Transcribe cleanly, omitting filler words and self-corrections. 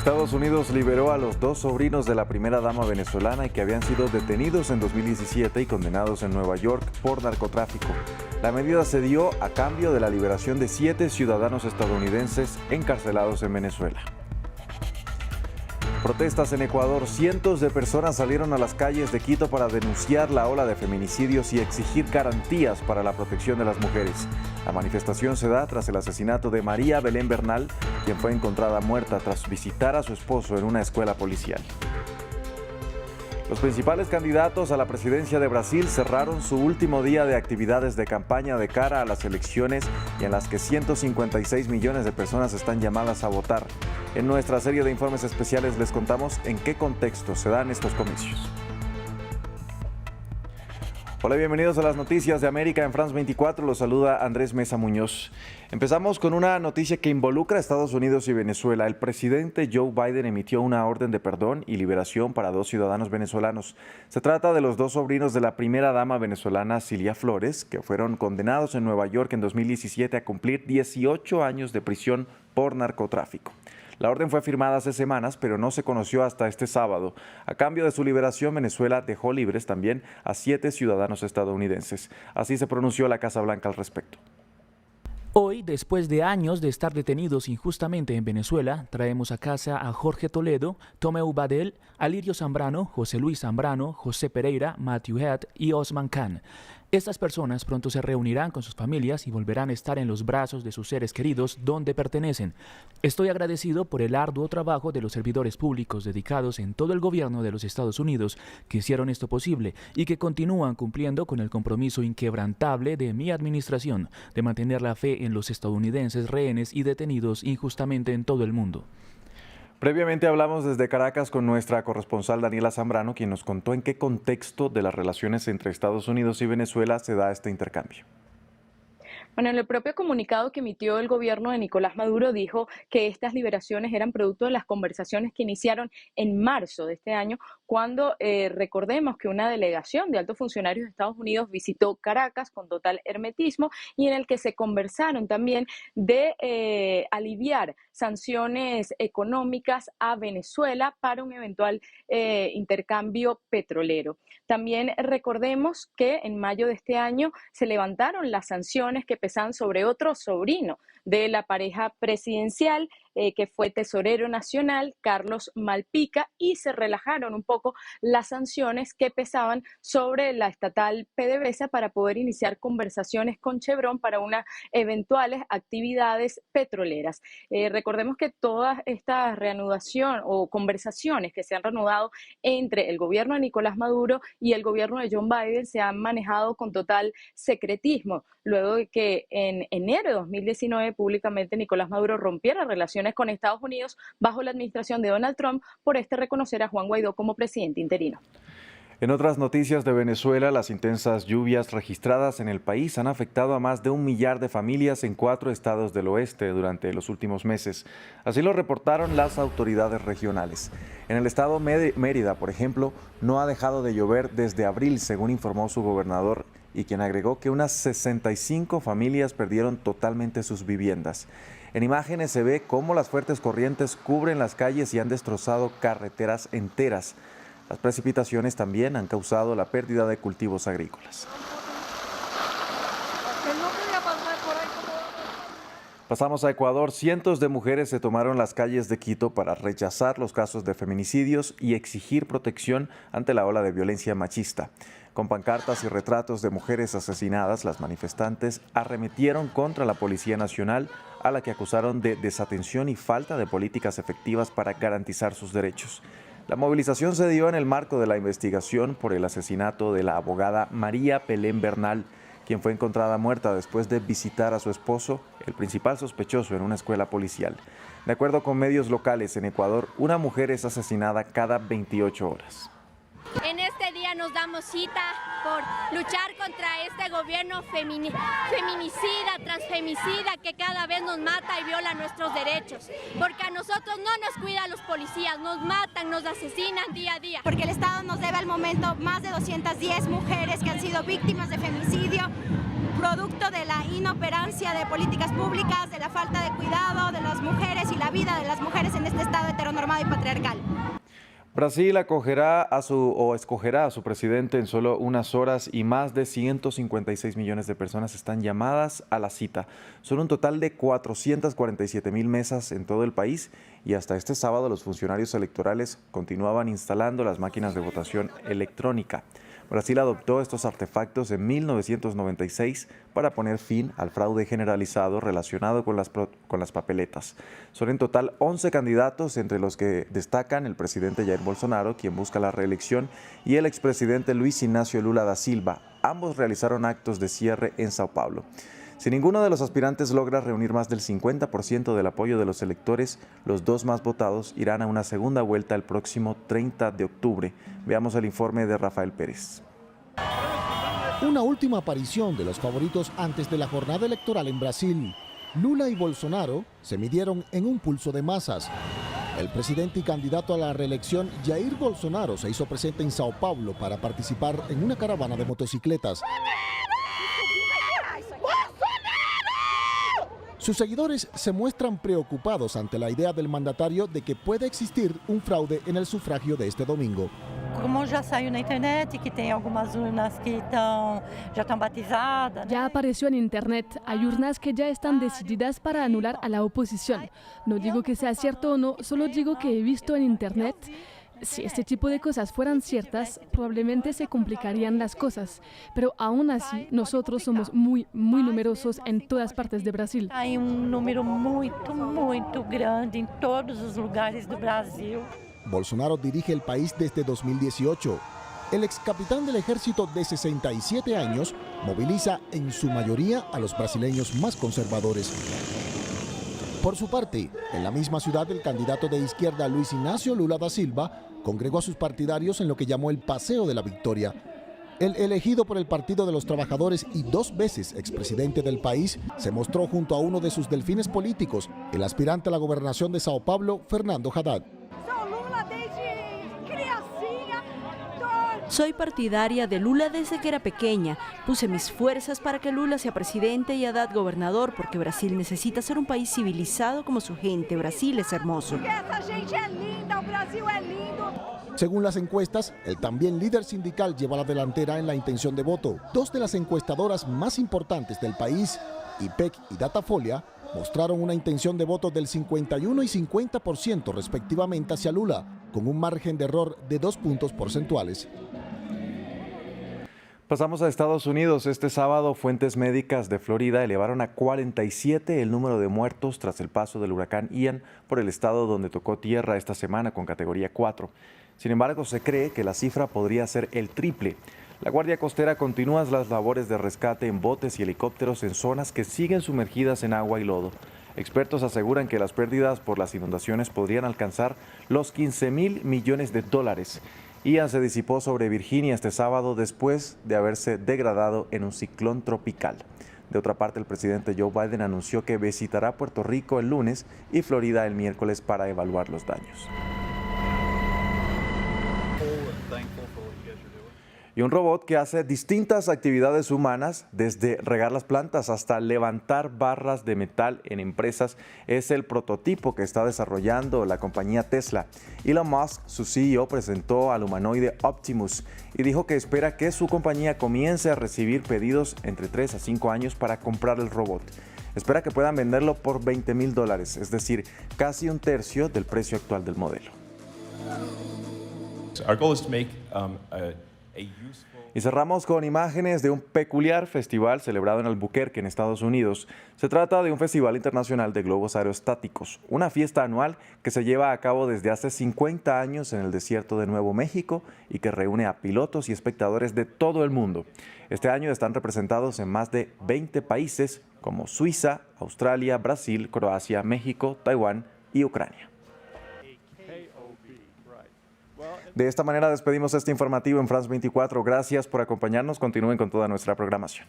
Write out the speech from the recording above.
Estados Unidos liberó a los dos sobrinos de la primera dama venezolana y que habían sido detenidos en 2017 y condenados en Nueva York por narcotráfico. La medida se dio a cambio de la liberación de 7 ciudadanos estadounidenses encarcelados en Venezuela. Protestas en Ecuador. Cientos de personas salieron a las calles de Quito para denunciar la ola de feminicidios y exigir garantías para la protección de las mujeres. La manifestación se da tras el asesinato de María Belén Bernal, quien fue encontrada muerta tras visitar a su esposo en una escuela policial. Los principales candidatos a la presidencia de Brasil cerraron su último día de actividades de campaña de cara a las elecciones y en las que 156 millones de personas están llamadas a votar. En nuestra serie de informes especiales les contamos en qué contexto se dan estos comicios. Hola, bienvenidos a las noticias de América en France 24, los saluda Andrés Mesa Muñoz. Empezamos con una noticia que involucra a Estados Unidos y Venezuela. El presidente Joe Biden emitió una orden de perdón y liberación para 2 ciudadanos venezolanos. Se trata de los 2 sobrinos de la primera dama venezolana Cilia Flores, que fueron condenados en Nueva York en 2017 a cumplir 18 años de prisión por narcotráfico. La orden fue firmada hace semanas, pero no se conoció hasta este sábado. A cambio de su liberación, Venezuela dejó libres también a 7 ciudadanos estadounidenses. Así se pronunció la Casa Blanca al respecto. Hoy, después de años de estar detenidos injustamente en Venezuela, traemos a casa a Jorge Toledo, Tomeu Badel, Alirio Zambrano, José Luis Zambrano, José Pereira, Matthew Head y Osman Khan. Estas personas pronto se reunirán con sus familias y volverán a estar en los brazos de sus seres queridos donde pertenecen. Estoy agradecido por el arduo trabajo de los servidores públicos dedicados en todo el gobierno de los Estados Unidos que hicieron esto posible y que continúan cumpliendo con el compromiso inquebrantable de mi administración de mantener la fe en los estadounidenses rehenes y detenidos injustamente en todo el mundo. Previamente hablamos desde Caracas con nuestra corresponsal Daniela Zambrano, quien nos contó en qué contexto de las relaciones entre Estados Unidos y Venezuela se da este intercambio. Bueno, en el propio comunicado que emitió el gobierno de Nicolás Maduro dijo que estas liberaciones eran producto de las conversaciones que iniciaron en marzo de este año, cuando recordemos que una delegación de altos funcionarios de Estados Unidos visitó Caracas con total hermetismo y en el que se conversaron también de aliviar sanciones económicas a Venezuela para un eventual intercambio petrolero. También recordemos que en mayo de este año se levantaron las sanciones que pesaban sobre otro sobrino de la pareja presidencial, que fue tesorero nacional, Carlos Malpica, y se relajaron un poco las sanciones que pesaban sobre la estatal PDVSA para poder iniciar conversaciones con Chevron para unas eventuales actividades petroleras. Recordemos que toda esta reanudación o conversaciones que se han reanudado entre el gobierno de Nicolás Maduro y el gobierno de John Biden se han manejado con total secretismo, luego de que en enero de 2019 públicamente Nicolás Maduro rompiera relaciones con Estados Unidos bajo la administración de Donald Trump por reconocer a Juan Guaidó como presidente interino. En otras noticias de Venezuela, las intensas lluvias registradas en el país han afectado a más de 1 millar de familias en 4 estados del oeste durante los últimos meses. Así lo reportaron las autoridades regionales. En el estado Mérida, por ejemplo, no ha dejado de llover desde abril, según informó su gobernador, y quien agregó que unas 65 familias perdieron totalmente sus viviendas. En imágenes se ve cómo las fuertes corrientes cubren las calles y han destrozado carreteras enteras. Las precipitaciones también han causado la pérdida de cultivos agrícolas. Pasamos a Ecuador. Cientos de mujeres se tomaron las calles de Quito para rechazar los casos de feminicidios y exigir protección ante la ola de violencia machista. Con pancartas y retratos de mujeres asesinadas, las manifestantes arremetieron contra la Policía Nacional, a la que acusaron de desatención y falta de políticas efectivas para garantizar sus derechos. La movilización se dio en el marco de la investigación por el asesinato de la abogada María Belén Bernal, quien fue encontrada muerta después de visitar a su esposo, el principal sospechoso, en una escuela policial. De acuerdo con medios locales en Ecuador, una mujer es asesinada cada 28 horas. En este día nos damos cita por luchar contra este gobierno feminicida, transfemicida, que cada vez nos mata y viola nuestros derechos. Porque a nosotros no nos cuidan los policías, nos matan, nos asesinan día a día. Porque el Estado nos debe al momento más de 210 mujeres que han sido víctimas de femicidio, producto de la inoperancia inoperancia de políticas públicas, de la falta de cuidado de las mujeres y la vida de las mujeres en este estado heteronormado y patriarcal. Brasil escogerá a su presidente en solo unas horas y más de 156 millones de personas están llamadas a la cita. Son un total de 447,000 mesas en todo el país y hasta este sábado los funcionarios electorales continuaban instalando las máquinas de votación electrónica. Brasil adoptó estos artefactos en 1996 para poner fin al fraude generalizado relacionado con las papeletas. Son en total 11 candidatos, entre los que destacan el presidente Jair Bolsonaro, quien busca la reelección, y el expresidente Luis Ignacio Lula da Silva. Ambos realizaron actos de cierre en Sao Paulo. Si ninguno de los aspirantes logra reunir más del 50% del apoyo de los electores, los dos más votados irán a una segunda vuelta el próximo 30 de octubre. Veamos el informe de Rafael Pérez. Una última aparición de los favoritos antes de la jornada electoral en Brasil. Lula y Bolsonaro se midieron en un pulso de masas. El presidente y candidato a la reelección, Jair Bolsonaro, se hizo presente en Sao Paulo para participar en una caravana de motocicletas. Sus seguidores se muestran preocupados ante la idea del mandatario de que puede existir un fraude en el sufragio de este domingo. Como ya salió en internet que hay algunas urnas que ya están batizadas. Ya apareció en internet, hay urnas que ya están decididas para anular a la oposición. No digo que sea cierto o no, solo digo que he visto en internet. Si este tipo de cosas fueran ciertas, probablemente se complicarían las cosas. Pero aún así, nosotros somos muy numerosos en todas partes de Brasil. Hay un número muy grande en todos los lugares de Brasil. Bolsonaro dirige el país desde 2018. El ex capitán del ejército de 67 años moviliza en su mayoría a los brasileños más conservadores. Por su parte, en la misma ciudad, el candidato de izquierda Luis Ignacio Lula da Silva congregó a sus partidarios en lo que llamó el Paseo de la Victoria. El elegido por el Partido de los Trabajadores y 2 veces expresidente del país se mostró junto a uno de sus delfines políticos, el aspirante a la gobernación de Sao Paulo, Fernando Haddad. Soy partidaria de Lula desde que era pequeña. Puse mis fuerzas para que Lula sea presidente y Haddad gobernador, porque Brasil necesita ser un país civilizado como su gente. Brasil es hermoso. Según las encuestas, el también líder sindical lleva la delantera en la intención de voto. 2 de las encuestadoras más importantes del país, IPEC y Datafolia, mostraron una intención de voto del 51 y 50% respectivamente hacia Lula, con un margen de error de 2 puntos porcentuales. Pasamos a Estados Unidos. Este sábado, fuentes médicas de Florida elevaron a 47 el número de muertos tras el paso del huracán Ian por el estado donde tocó tierra esta semana con categoría 4. Sin embargo, se cree que la cifra podría ser el triple. La Guardia Costera continúa las labores de rescate en botes y helicópteros en zonas que siguen sumergidas en agua y lodo. Expertos aseguran que las pérdidas por las inundaciones podrían alcanzar los $15,000 millones. Ian se disipó sobre Virginia este sábado después de haberse degradado en un ciclón tropical. De otra parte, el presidente Joe Biden anunció que visitará Puerto Rico el lunes y Florida el miércoles para evaluar los daños. Y un robot que hace distintas actividades humanas, desde regar las plantas hasta levantar barras de metal en empresas, es el prototipo que está desarrollando la compañía Tesla. Elon Musk, su CEO, presentó al humanoide Optimus y dijo que espera que su compañía comience a recibir pedidos entre 3 a 5 años para comprar el robot. Espera que puedan venderlo por $20,000, es decir, casi un tercio del precio actual del modelo. Our goal is to make Y cerramos con imágenes de un peculiar festival celebrado en Albuquerque, en Estados Unidos. Se trata de un festival internacional de globos aerostáticos, una fiesta anual que se lleva a cabo desde hace 50 años en el desierto de Nuevo México y que reúne a pilotos y espectadores de todo el mundo. Este año están representados en más de 20 países como Suiza, Australia, Brasil, Croacia, México, Taiwán y Ucrania. De esta manera despedimos este informativo en France 24. Gracias por acompañarnos. Continúen con toda nuestra programación.